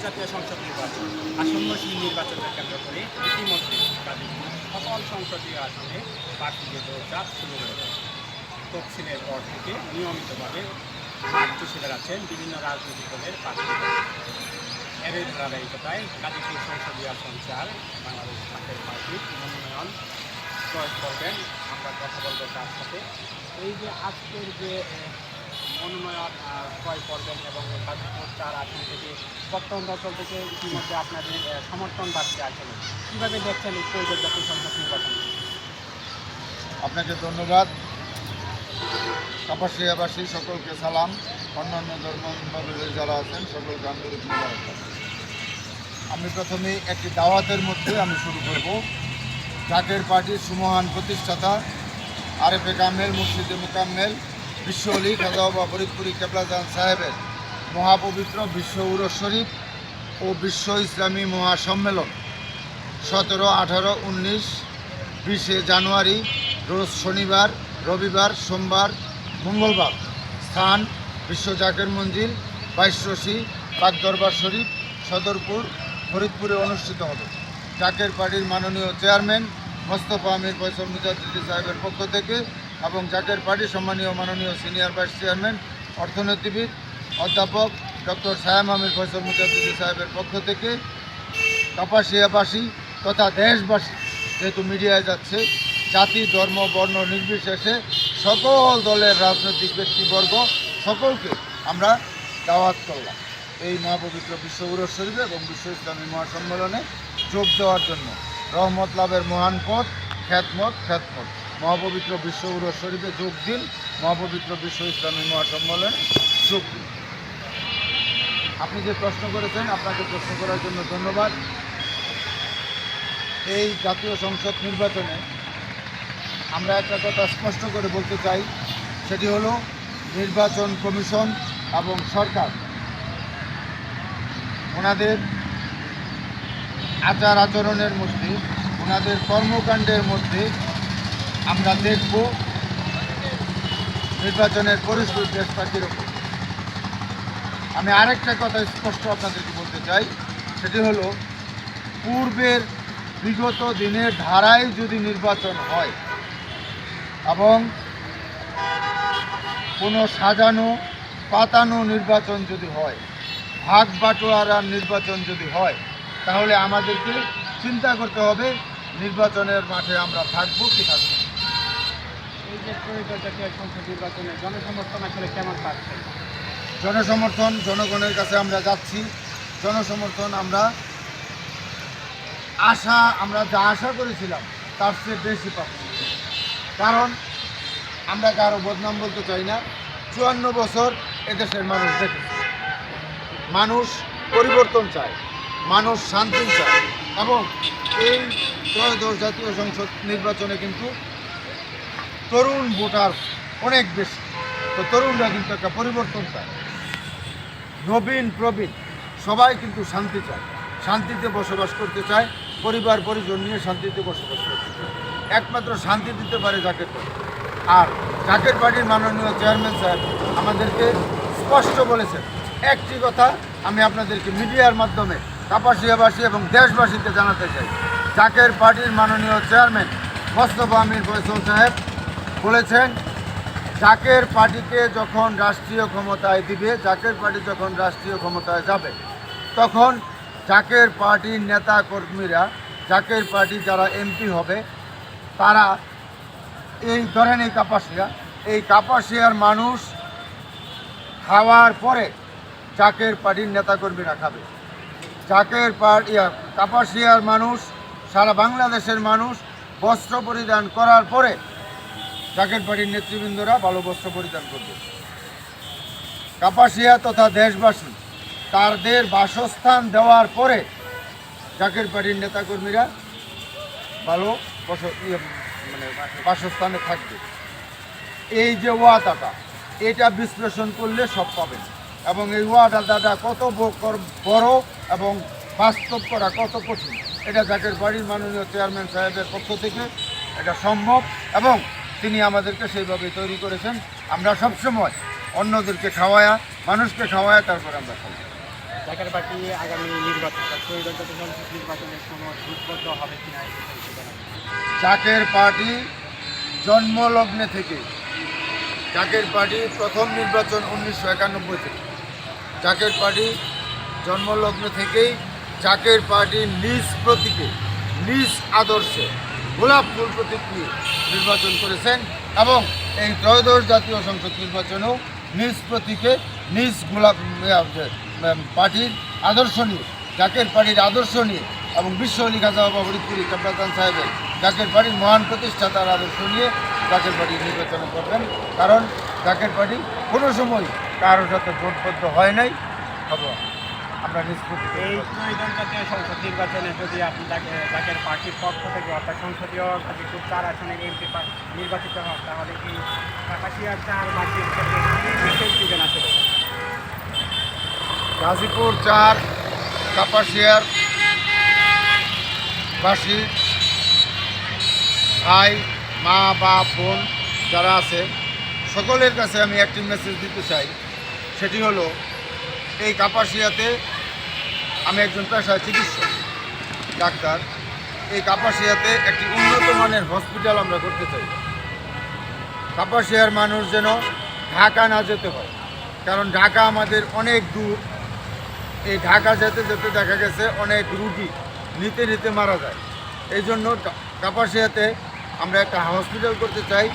জাতীয় সংসদ নির্বাচন আসন্ন সেই নির্বাচনকে কেন্দ্র করে ইতিমধ্যে গাজীপুর সকল সংসদীয় আসনে প্রার্থীদের দৌড়ঝাঁপ শুরু হয়েছে। তফসিলের পর থেকে নিয়মিতভাবে মাঠ চষে বেড়াচ্ছেন বিভিন্ন রাজনৈতিক দলের প্রার্থীরা। এর ধারাবাহিকতায় গাজীপুর সংসদীয় আসন 4 বাংলাদেশ জাতীয় পার্টির মনোনয়ন ক্রয় করবেন। আমরা কথা বলবো তার সাথে। এই যে আজকের যে মনোনয়ন ক্রয় করবেন এবং গাজীপুর 4 আসন থেকে প্রত্যন্ত অঞ্চল থেকে ইতিমধ্যে আপনাদের সমর্থন বাড়ছে আসলে কীভাবে দেখছেন এই ত্রয়োদশ জাতীয় সংসদ নির্বাচন? আপনাকে ধন্যবাদ। কাপাসিয়াবাসী সকলকে সালাম। অন্যান্য ধর্মাবলম্বী যারা আছেন সকলকে আন্তরিক মোবারকবাদ। আমি প্রথমে একটি দাওয়াতের মধ্যে আমি শুরু করব। জাকের পার্টির সুমহান প্রতিষ্ঠাতা আরেফে কামেল মুর্শিদে মুকাম্মেল বিশ্ব অলি খাজা বাবা ফরিদপুরি কেবলাজান সাহেবের মহাপবিত্র বিশ্ব উরস শরীফ ও বিশ্ব ইসলামী মহাসম্মেলন 17, 18, 19, 20 জানুয়ারি রোজ শনিবার, রবিবার, সোমবার, মঙ্গলবার। স্থান বিশ্ব জাকের মঞ্জিল, 22 পাক দরবার শরীফ, সদরপুর, ফরিদপুরে অনুষ্ঠিত হবে। জাকের পার্টির মাননীয় চেয়ারম্যান মোস্তফা আমির ফয়সল মুজাদ্দিদি সাহেবের পক্ষ থেকে এবং জাকের পার্টির সম্মানীয় মাননীয় সিনিয়র ভাইস চেয়ারম্যান অর্থনীতিবিদ অধ্যাপক ডক্টর সায়াম আমির ফয়সল মুজাদ্দিদি সাহেবের পক্ষ থেকে কাপাসিয়াবাসী তথা দেশবাসী, যেহেতু মিডিয়ায় যাচ্ছে, জাতি ধর্ম বর্ণ নির্বিশেষে সকল দলের রাজনৈতিক ব্যক্তিবর্গ সকলকে আমরা দাওয়াত করলাম এই মহাপবিত্র বিশ্ব উরস শরীফে এবং বিশ্ব ইসলামী মহাসম্মেলনে যোগ দেওয়ার জন্য। রহমত লাভের মহান পথ খ্যাতমত মহাপবিত্র বিশ্ব উরস শরীফে যোগ দিন, মহাপবিত্র বিশ্ব ইসলামী মহাসম্মেলনে যোগ দিন। আপনি যে প্রশ্ন করেছেন, আপনাকে প্রশ্ন করার জন্য ধন্যবাদ। এই জাতীয় সংসদ নির্বাচনে আমরা একটা কথা স্পষ্ট করে বলতে চাই, সেটি হলো নির্বাচন কমিশন এবং সরকার ওনাদের আচার আচরণের মধ্যে, ওনাদের কর্মকাণ্ডের মধ্যে আমরা দেখব নির্বাচনের পরিস্থিতি দেশটা কীরকম। আমি আরেকটা কথা স্পষ্ট আপনাদেরকে বলতে চাই, সেটি হলো পূর্বের বিগত দিনের ধারায় যদি নির্বাচন হয় এবং কোনো সাজানো পাতানো নির্বাচন যদি হয়, ভাগ বাটোয়ারার নির্বাচন যদি হয়, তাহলে আমাদেরকে চিন্তা করতে হবে নির্বাচনের মাঠে আমরা থাকবো কি থাকবো। এই যে ত্রয়োদশ জাতীয় সংসদ নির্বাচনে জনসমর্থন আসলে কেমন পাচ্ছেন? জনসমর্থন জনগণের কাছে আমরা যাচ্ছি। জনসমর্থন আমরা যা আশা করেছিলাম তার চেয়ে বেশি পাচ্ছি। কারণ আমরা কারো বদনাম বলতে চাই না। 54 বছর এদেশের মানুষ দেখেছে, মানুষ পরিবর্তন চায়, মানুষ শান্তি চায় এবং এই ত্রয়োদশ জাতীয় সংসদ নির্বাচনে কিন্তু তরুণ ভোটার অনেক বেশি। তো তরুণরা কিন্তু একটা পরিবর্তন চায়, নবীন প্রবীণ সবাই কিন্তু শান্তি চায়, শান্তিতে বসবাস করতে চায়, পরিবার পরিজন নিয়ে শান্তিতে বসবাস করতে চায়। একমাত্র শান্তি দিতে পারে জাকের পার্টি। আর জাকের পার্টির মাননীয় চেয়ারম্যান সাহেব আমাদেরকে স্পষ্ট বলেছেন একটি কথা, আমি আপনাদেরকে মিডিয়ার মাধ্যমে কাপাসিয়াবাসী এবং দেশবাসীকে জানাতে চাই। জাকের পার্টির মাননীয় চেয়ারম্যান মোস্তফা আমির ফয়সল সাহেব বলেছেন, জাকের পার্টিকে যখন রাষ্ট্রীয় ক্ষমতায় দিবে, জাকের পার্টি যখন রাষ্ট্রীয় ক্ষমতায় যাবে, তখন জাকের পার্টির নেতা কর্মীরা, জাকের পার্টি যারা এমপি হবে, তারা এই ধরেন এই কাপাসিয়ার মানুষ খাওয়ার পরে জাকের পার্টির নেতাকর্মীরা খাবে। কাপাসিয়ার মানুষ, সারা বাংলাদেশের মানুষ বস্ত্র পরিধান করার পরে জাকের পার্টির নেতৃবৃন্দরা ভালো বস্ত্র পরিধান করবে। কাপাসিয়া তথা দেশবাসী তাদের বাসস্থান দেওয়ার পরে জাকের পার্টির নেতাকর্মীরা ভালো বাসস্থানে থাকবে। এই যে ওয়াদাটা, এটা বিশ্লেষণ করলে সব পাবেন এবং এই ওয়াদাটা কত বড় এবং বাস্তব করা কত কঠিন, এটা জাকের বাড়ির মাননীয় চেয়ারম্যান সাহেবের পক্ষ থেকে এটা সম্ভব এবং তিনি আমাদেরকে সেইভাবেই তৈরি করেছেন। আমরা সবসময় অন্যদেরকে খাওয়ায়া, মানুষকে খাওয়ায়া তারপর আমরা খাই। জাকের পার্টি আগামী নির্বাচন ত্রয়োদশ জাতীয় সংসদ নির্বাচনের সময় জোটবদ্ধ হবে কিনা এই বিষয়ে একটু জানাবেন। জাকের পার্টি জন্মলগ্নে থেকে, জাকের পার্টি প্রথম নির্বাচন 1991 থেকে, জাকের পার্টি জন্মলগ্ন থেকেই জাকের পার্টি নিজ প্রতীকে, নিজ আদর্শে গোলাপ ফুল প্রতীক নিয়ে নির্বাচন করেছেন এবং এই ত্রয়োদশ জাতীয় সংসদ নির্বাচনেও নিজ প্রতীকে, নিজ গোলাপ পার্টির আদর্শ নিয়ে, জাকের পার্টির আদর্শ নিয়ে এবং বিশ্ব অলি খাজা বাবা ফরিদপুরি কাবলাতান সাহেবের জাকের পার্টির মহান প্রতিষ্ঠাতার আদর্শ নিয়ে জাকের পার্টি নির্বাচন করবেন। কারণ জাকের পার্টি কোনো সময় কারোর সাথে জোটবদ্ধ হয় নাই, হবে আমরা নিষ্পত্তি এই ত্রয়োদশ জাতীয় সংসদ নির্বাচনে যদি আপনি জাকের পার্টির পক্ষ থেকে অর্থাৎ সংসদীয় গাজীপুর 4 আসনের এমপি নির্বাচিত হন, তাহলে কি কাপাসিয়ার 4 মাটির ক্ষেত্রে বিশেষ দিবেন আসলে? গাজীপুর 4 কাপাসিয়ার বাসী ভাই, মা, বাপ, বোন যারা আছে সকলের কাছে আমি একটি মেসেজ দিতে চাই। সেটি হলো, এই কাপাসিয়াতে আমি একজন পেশায় চিকিৎসক, ডাক্তার। এই কাপাসিয়াতে একটি উন্নত মানের হসপিটাল আমরা করতে চাই। কাপাসিয়ার মানুষ যেন ঢাকা না যেতে হয়, কারণ ঢাকা আমাদের অনেক দূর। এই ঢাকা যেতে যেতে দেখা গেছে অনেক রুগী নিতে নিতে মারা যায়। এই জন্য কাপাসিয়াতে আমরা একটা হসপিটাল করতে চাই,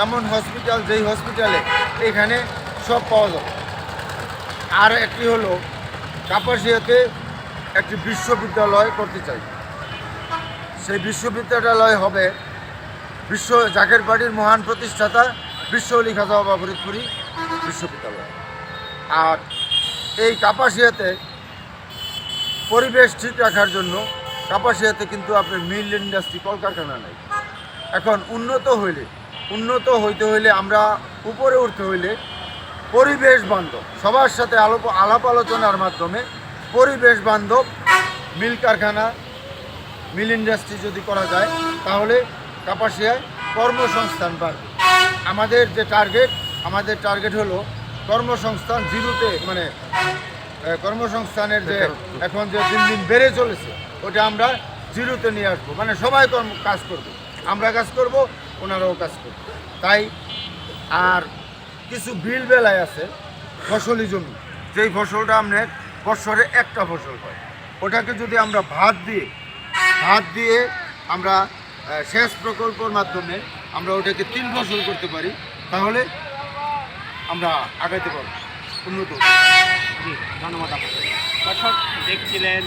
এমন হসপিটাল যেই হসপিটালে এখানে সব পাওয়া যাবে। আর একটি হলো, কাপাসিয়াতে একটি বিশ্ববিদ্যালয় করতে চাই। সেই বিশ্ববিদ্যালয় হবে জাকের পার্টির মহান প্রতিষ্ঠাতা বিশ্ব অলি খাজা বাবা ফরিদপুরি বিশ্ববিদ্যালয়। আর এই কাপাসিয়াতে পরিবেশ ঠিক রাখার জন্য কাপাসিয়াতে কিন্তু আপনার মিল ইন্ডাস্ট্রি, কলকারখানা নেই। এখন উন্নত হইতে হইলে, আমরা উপরে উঠতে হইলে পরিবেশ বান্ধব, সবার সাথে আলাপ আলোচনার মাধ্যমে পরিবেশ বান্ধব মিল কারখানা, মিল ইন্ডাস্ট্রি যদি করা যায়, তাহলে কাপাসিয়ায় কর্মসংস্থান বাড়বে। আমাদের টার্গেট হলো কর্মসংস্থান জিরোতে, মানে কর্মসংস্থানের যে এখন যে দিন দিন বেড়ে চলেছে, ওটা আমরা জিরোতে নিয়ে আসবো। মানে সবাই কাজ করবে, আমরা কাজ করব, ওনারাও কাজ করবে। তাই আর কিছু বিল বেলায় আছে ফসলি জমি, যেই ফসলটা আপনার বছরে একটা ফসল হয়, ওটাকে যদি আমরা ভাত দিয়ে আমরা সেচ প্রকল্পের মাধ্যমে আমরা ওটাকে 3 ফসল করতে পারি, তাহলে আমরা আগাইতে পারব, উন্নত। জি, ধন্যবাদ আপনাকে। দর্শক, দেখছিলেন